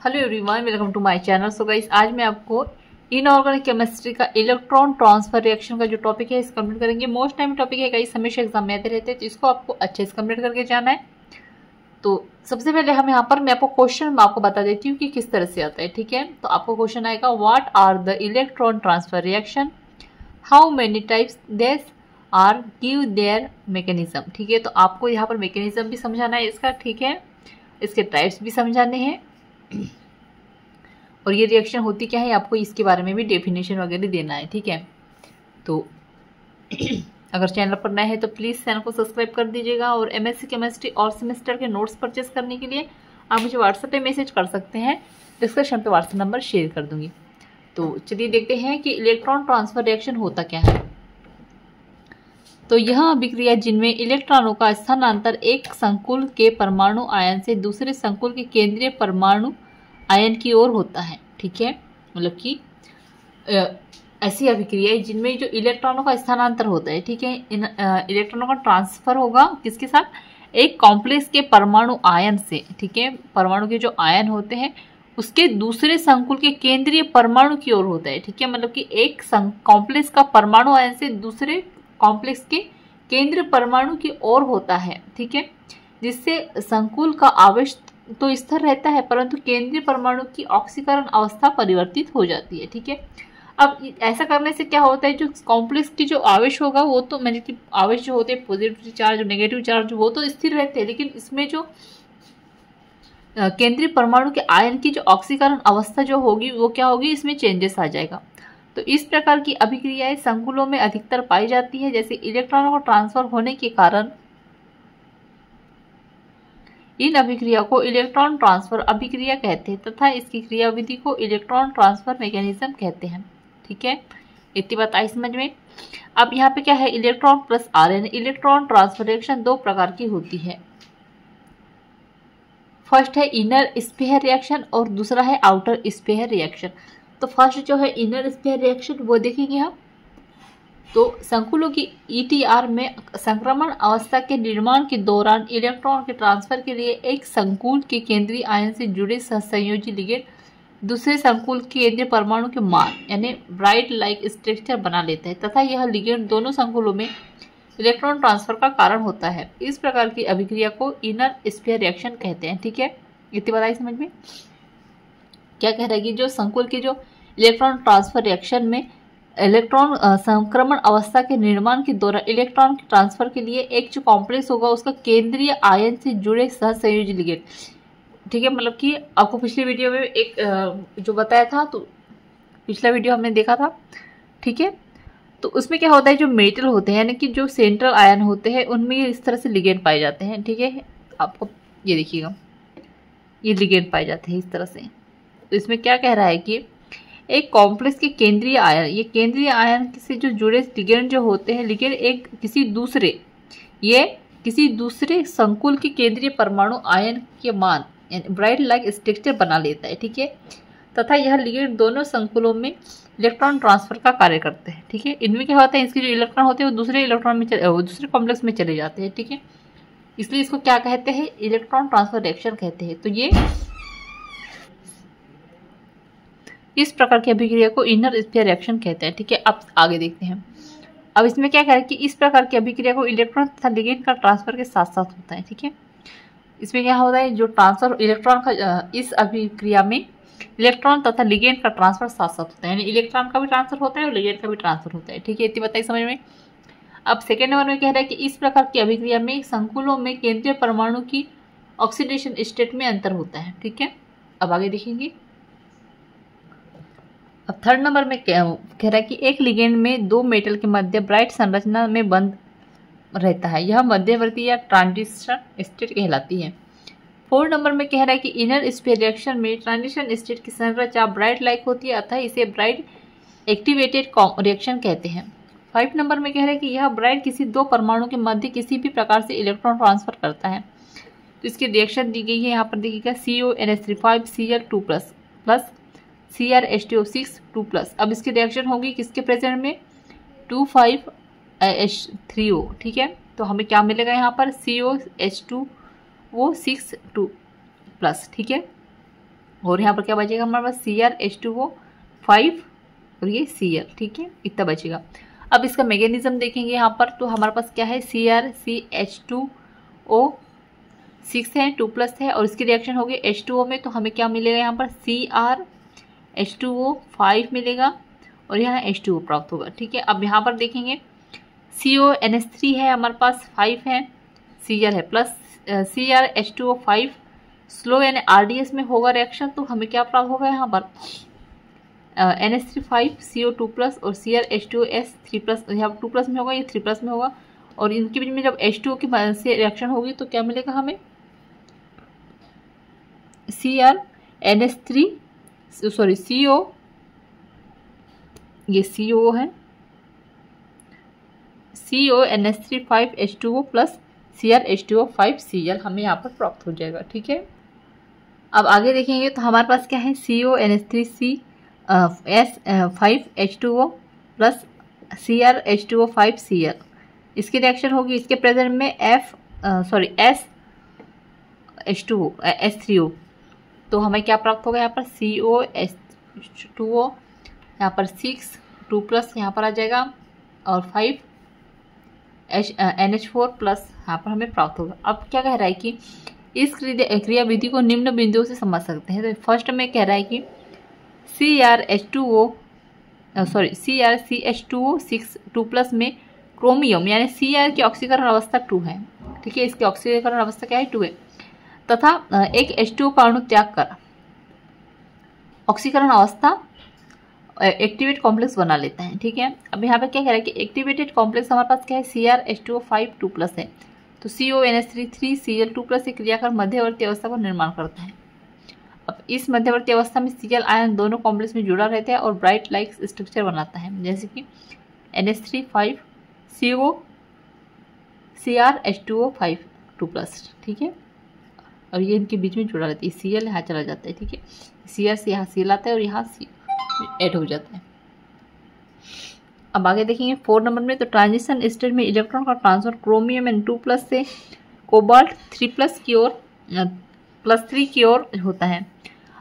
Hello everyone, welcome to my channel. So guys, आज मैं आपको इनऑर्गेनिक केमिस्ट्री का इलेक्ट्रॉन ट्रांसफर रिएक्शन का जो टॉपिक है इस कंप्लीट करेंगे। मोस्ट टाइम टॉपिक है गाइस, हमेशा एग्जाम में आते रहते हैं, तो इसको आपको अच्छे से कंप्लीट करके जाना है। तो सबसे पहले हम यहाँ पर मैं आपको क्वेश्चन आपको बता देती हूँ कि किस तरह से आता है। ठीक है, तो आपको क्वेश्चन आएगा, what are the electron transfer reaction, how many types there are, give their mechanism. ठीक है, तो आपको यहाँ पर मैकेनिज्म भी समझाना है इसका। ठीक है, इसके टाइप्स भी समझाने हैं और ये रिएक्शन होती क्या है आपको इसके बारे में भी डेफिनेशन वगैरह देना है। ठीक है, तो अगर चैनल पर नए हैं तो प्लीज़ चैनल को सब्सक्राइब कर दीजिएगा। और एमएससी केमिस्ट्री और सेमेस्टर के नोट्स परचेस करने के लिए आप मुझे व्हाट्सएप पे मैसेज कर सकते हैं, डिस्क्रिप्शन पे व्हाट्सएप नंबर शेयर कर दूंगी। तो चलिए देखते हैं कि इलेक्ट्रॉन ट्रांसफर रिएक्शन होता क्या है। तो यह अभिक्रिया जिनमें इलेक्ट्रॉनों का स्थानांतर एक संकुल के परमाणु आयन से दूसरे संकुल के केंद्रीय परमाणु आयन की ओर होता है। ठीक है, मतलब कि ऐसी अभिक्रिया है जिनमें जो इलेक्ट्रॉनों का स्थानांतर होता है। ठीक है, इन इलेक्ट्रॉनों का ट्रांसफर होगा किसके साथ, एक कॉम्प्लेक्स के परमाणु आयन से। ठीक है, परमाणु के जो आयन होते हैं उसके दूसरे संकुल के केंद्रीय परमाणु की ओर होता है। ठीक है, मतलब कि एक कॉम्प्लेक्स का परमाणु आयन से दूसरे कॉम्प्लेक्स के केंद्रीय परमाणु की ओर होता है। ठीक है, जिससे संकुल का आवेश तो स्थिर रहता है परंतु केंद्रीय परमाणु की ऑक्सीकरण अवस्था परिवर्तित हो जाती है। ठीक है, अब ऐसा करने से क्या होता है, जो कॉम्प्लेक्स की जो आवेश होगा वो तो मतलब कि आवेश जो होते हैं पॉजिटिव चार्ज और नेगेटिव चार्ज वो तो स्थिर रहते हैं, लेकिन इसमें जो केंद्रीय परमाणु के आयन की जो ऑक्सीकरण अवस्था जो होगी वो क्या होगी, इसमें चेंजेस आ जाएगा। तो इस प्रकार की अभिक्रियाएं संकुलों में अधिकतर पाई जाती है। जैसे इलेक्ट्रॉनों को ट्रांसफर होने के कारण इन अभिक्रिया को इलेक्ट्रॉन ट्रांसफर अभिक्रिया कहते हैं तथा इसकी क्रियाविधि को इलेक्ट्रॉन ट्रांसफर मैकेनिज्म कहते हैं। ठीक है, इतनी बात आई समझ में। अब यहाँ पे क्या है, electron plus RN. Electron transfer reaction दो प्रकार की होती है। फर्स्ट है इनर स्फीयर रिएक्शन और दूसरा है आउटर स्फीयर रिएक्शन। तो फर्स्ट जो है इनर स्फीयर रिएक्शन वो देखेंगे हम। तो संकुलों की ईटीआर में संक्रमण अवस्था के निर्माण के दौरान इलेक्ट्रॉन के ट्रांसफर के लिए एक संकुल के केंद्रीय आयन से जुड़े सहसंयोजी लिगेंड दूसरे संकुल के केंद्रीय परमाणु के मान यानी ब्राइट लाइक स्ट्रक्चर बना लेता है तथा यह लिगेंड दोनों संकुलों में इलेक्ट्रॉन ट्रांसफर का कारण होता है। इस प्रकार की अभिक्रिया को इनर स्फीयर रिएक्शन कहते हैं। ठीक है, इतनी बताइए समझ में। क्या कह रहा है कि जो संकुल के जो इलेक्ट्रॉन ट्रांसफर रिएक्शन में इलेक्ट्रॉन संक्रमण अवस्था के निर्माण के दौरान इलेक्ट्रॉन के ट्रांसफर के लिए एक जो कॉम्प्लेक्स होगा उसका केंद्रीय आयन से जुड़े सहसंयोजी लिगेंड। ठीक है, मतलब कि आपको पिछली वीडियो में एक जो बताया था, तो पिछला वीडियो हमने देखा था। ठीक है, तो उसमें क्या होता है, जो मेटल होते हैं यानी कि जो सेंट्रल आयन होते हैं उनमें इस तरह से लिगेंड पाए जाते हैं। ठीक है, आपको ये देखिएगा, ये लिगेंड पाए जाते हैं इस तरह से। तो इसमें क्या कह रहा है कि एक कॉम्प्लेक्स के केंद्रीय आयन, ये केंद्रीय आयन से जो जुड़े लिगेंड जो होते हैं, लिगेंड एक किसी दूसरे संकुल के केंद्रीय परमाणु आयन के मान ब्राइट लाइक स्ट्रक्चर बना लेता है। ठीक है, तथा यह लिगेंड दोनों संकुलों में इलेक्ट्रॉन ट्रांसफर का कार्य करते हैं। ठीक है, इनमें क्या होता है, इसके जो इलेक्ट्रॉन होते हैं वो दूसरे कॉम्प्लेक्स में चले जाते हैं। ठीक है, इसलिए इसको क्या कहते हैं, इलेक्ट्रॉन ट्रांसफर रिएक्शन कहते हैं। तो ये इस प्रकार की अभिक्रिया को इनर स्फीयर रिएक्शन कहते हैं। ठीक है, अब आगे देखते हैं। अब इसमें क्या कह रहा है कि इस प्रकार की अभिक्रिया को इलेक्ट्रॉन तथा लिगेंड का ट्रांसफर के साथ साथ होता है। ठीक है, इसमें क्या होता है, जो ट्रांसफर इलेक्ट्रॉन का इस अभिक्रिया में इलेक्ट्रॉन तथा लिगेंड का ट्रांसफर साथ साथ होता है, यानी इलेक्ट्रॉन का भी ट्रांसफर होता है और लिगेंड का भी ट्रांसफर होता है। ठीक है, इतनी बताइए समझ में। अब सेकेंड नंबर में कह रहा है कि इस प्रकार की अभिक्रिया में संकुलों में केंद्रीय परमाणु की ऑक्सीडेशन स्टेट में अंतर होता है। ठीक है, अब आगे देखेंगे। अब थर्ड नंबर में कह रहा है कि एक लिगेंड में दो मेटल के मध्य ब्राइट संरचना में बंद रहता है, यह मध्यवर्ती या ट्रांजिशन स्टेट कहलाती है। फोर्थ नंबर में कह रहा है कि इनर स्फीयर रिएक्शन में ट्रांजिशन स्टेट की संरचना ब्राइट लाइक होती है अतः इसे ब्राइट एक्टिवेटेड रिएक्शन कहते हैं। 5 नंबर में कह रहा है कि यह ब्राइट किसी दो परमाणु के मध्य किसी भी प्रकार से इलेक्ट्रॉन ट्रांसफर करता है। तो इसकी रिएक्शन दी गई है, यहाँ पर देखिएगा, CONH3 Cl2+ प्लस CrH2O6 2+। अब इसकी रिएक्शन होगी किसके प्रेजेंट में, 2,5H3O। ठीक है, तो हमें क्या मिलेगा यहाँ पर, COH2 वो 6 2+। ठीक है, और यहाँ पर क्या बचेगा हमारे पास CrH2O5 और ये Cl, ठीक है, इतना बचेगा। अब इसका मैकेनिज्म देखेंगे यहाँ पर, तो हमारे पास क्या है, CrCH2O6 है, 2+ है, और इसकी रिएक्शन होगी H2O में, तो हमें क्या मिलेगा यहाँ पर CrH2O5 मिलेगा और यहाँ H2O प्राप्त होगा, ठीक है। अब यहाँ पर देखेंगे CONH3 है हमारे पास, 5 है, Cl है, प्लस CrH2O5 स्लो यानी RDS में होगा रिएक्शन, तो हमें क्या प्राप्त होगा यहाँ पर NH3 5CO2+ और CrH2S3+, यहाँ 2+ में होगा, ये 3+ में होगा, और इनके बीच में जब H2O की मदद से रिएक्शन होगी तो क्या मिलेगा हमें, CrNH3 सॉरी CO, ये CO है, CONH3 5H2O प्लस CrH2O5Cl हमें यहाँ पर प्राप्त हो जाएगा, ठीक है। अब आगे देखेंगे तो हमारे पास क्या है, CONH3 5H2O प्लस CrH2O5Cl, इसकी रिएक्शन होगी इसके प्रेजेंट में SH2O, तो हमें क्या प्राप्त होगा यहाँ पर COH2O, यहाँ पर 6 2+ यहाँ पर आ जाएगा और 5 NH4+ यहाँ पर हमें प्राप्त होगा। अब क्या कह रहा है कि इस क्रिया विधि को निम्न बिंदुओं से समझ सकते हैं। तो फर्स्ट में कह रहा है कि CrCH2O6 2+ में क्रोमियम यानी Cr की ऑक्सीकरण अवस्था 2 है, ठीक है, इसकी ऑक्सीकरण अवस्था क्या है, 2 है, तथा एक H2O का अणु त्याग कर ऑक्सीकरण अवस्था एक्टिवेट कॉम्प्लेक्स बना लेता है, ठीक है। अब यहाँ पे क्या कह रहा है कि एक्टिवेटेड कॉम्प्लेक्स हमारे पास क्या है, CrH2O5 2+ है, तो CONH3 3Cl 2+ से क्रिया कर मध्यवर्ती अवस्था का निर्माण करता है। अब इस मध्यवर्ती अवस्था में Cl आयन दोनों कॉम्प्लेक्स में जुड़ा रहता है और ब्राइट लाइक स्ट्रक्चर बनाता है, जैसे कि NH3 5CO CrH2O5 2+, ठीक है, और ये इनके बीच में जुड़ा रहता है, Cl यहाँ चला जाता है, ठीक है, Cr से यहाँ Cl आता है और यहाँ ऐड हो जाता है। अब आगे देखेंगे 4 नंबर में, तो ट्रांजिशन स्टेट में इलेक्ट्रॉन का ट्रांसफर क्रोमियम एंड 2+ से कोबाल्ट 3+ की ओर +3 की ओर होता है।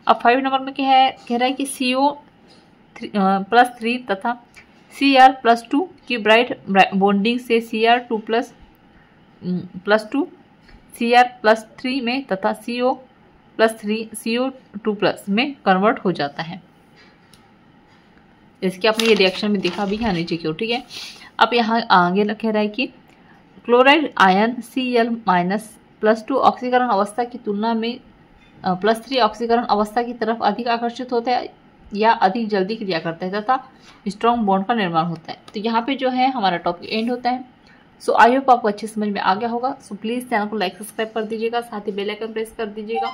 अब 5 नंबर में क्या है, कह रहा है कि CO+3 तथा Cr+2 की ब्राइट बॉन्डिंग से Cr2+2 Cr+3 में तथा CO+3 CO2+ में कन्वर्ट हो जाता है। इसके आपने ये रिएक्शन में देखा भी है नीचे की ओर, ठीक है। अब यहाँ आगे कह रहा है कि क्लोराइड आयन Cl- +2 ऑक्सीकरण अवस्था की तुलना में +3 ऑक्सीकरण अवस्था की तरफ अधिक आकर्षित होता है या अधिक जल्दी क्रिया करता है तथा स्ट्रॉन्ग बॉन्ड का निर्माण होता है। तो यहाँ पे जो है हमारा टॉपिक एंड होता है। सो आई होप आपको अच्छे समझ में आ गया होगा। सो प्लीज़ चैनल को लाइक सब्सक्राइब कर दीजिएगा, साथ ही बेल आइकन प्रेस कर दीजिएगा।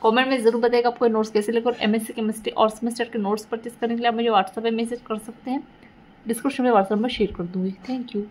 कमेंट में जरूर बताइएगा आपको नोट्स कैसे लगे, और MSc केमिस्ट्री और सेमेस्टर के नोट्स परचेस करने के लिए आप मुझे व्हाट्सएप पे मैसेज कर सकते हैं, डिस्क्रिप्शन में व्हाट्सएप में शेयर कर दूँगी। Thank you.